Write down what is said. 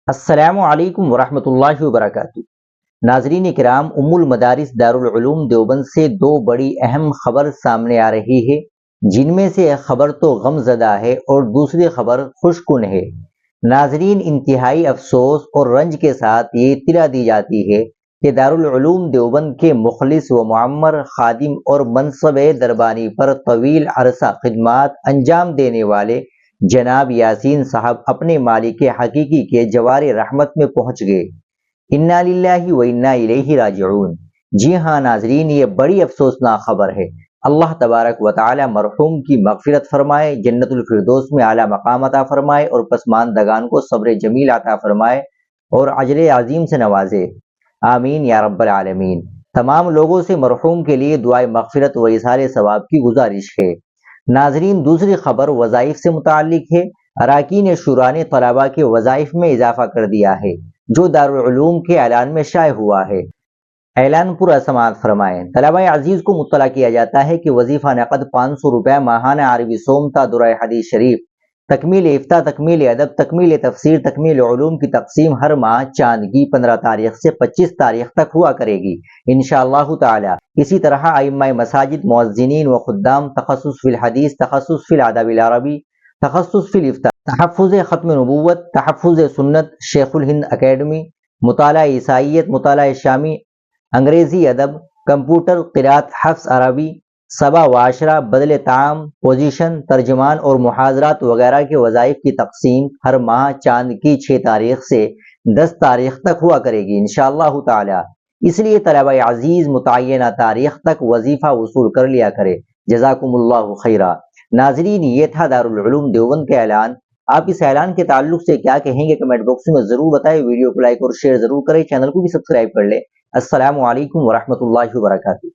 السلام علیکم ورحمۃ اللہ وبرکاتہ۔ ناظرین کرام، المدارس دارالعلوم دیوبند سے دو بڑی اہم خبر سامنے آ رہی ہے، جن میں سے ایک خبر تو غم زدہ ہے اور دوسری خبر خوش کن ہے۔ ناظرین، انتہائی افسوس اور رنج کے ساتھ یہ اطلاع دی جاتی ہے کہ دارالعلوم دیوبند کے مخلص و معمر خادم اور منصب دربانی پر طویل عرصہ خدمات انجام دینے والے جناب یاسین صاحب اپنے مالک حقیقی کے جوار رحمت میں پہنچ گئے۔ انا للہ و انا الیہ راجعون۔ جی ہاں ناظرین، یہ بڑی افسوسناک خبر ہے۔ اللہ تبارک و تعالی مرحوم کی مغفرت فرمائے، جنت الفردوس میں اعلیٰ مقام عطا فرمائے اور پسماندگان کو صبر جمیل عطا فرمائے اور اجر عظیم سے نوازے، آمین یا رب العالمین۔ تمام لوگوں سے مرحوم کے لیے دعائے مغفرت و ایصال ثواب کی گزارش ہے۔ ناظرین، دوسری خبر وظائف سے متعلق ہے۔ اراکین شورا نے طلباء کے وظائف میں اضافہ کر دیا ہے، جو دارالعلوم کے اعلان میں شائع ہوا ہے۔ اعلان پر سماعت فرمائیں۔ طلباء عزیز کو مطلع کیا جاتا ہے کہ وظیفہ نقد 500 روپے، ماہانہ عربی صوم تا دورہ حدیث شریف، تکمیل افتاء، تکمیل ادب، تکمیل تفسیر، تکمیل علوم کی تقسیم ہر ماہ چاند کی 15 تاریخ سے 25 تاریخ تک ہوا کرے گی انشاءاللہ تعالی۔ اسی طرح ائمہ مساجد، مؤذنین و خدام، تخصص فی الحدیث، تخصص فی الادب العربی، تخصص فی الافتاء، تحفظ ختم نبوت، تحفظ سنت، شیخ الہند اکیڈمی، مطالعہ عیسائیت، مطالعہ شامی، انگریزی ادب، کمپیوٹر، قرات، حفظ عربی، سبا و عشرہ، بدل تعام، پوزیشن، ترجمان اور محاضرات وغیرہ کے وظائف کی تقسیم ہر ماہ چاند کی 6 تاریخ سے 10 تاریخ تک ہوا کرے گی انشاءاللہ تعالی۔ اس لیے طلبہ عزیز متعینہ تاریخ تک وظیفہ وصول کر لیا کرے۔ جزاکم اللہ خیرہ۔ ناظرین، یہ تھا دارالعلوم دیوبند کا اعلان۔ آپ اس اعلان کے تعلق سے کیا کہیں گے کمنٹ باکس میں ضرور بتائیں۔ ویڈیو کو لائک اور شیئر ضرور کریں، چینل کو بھی سبسکرائب کر لیں۔ السلام علیکم ورحمۃ اللہ وبرکاتہ۔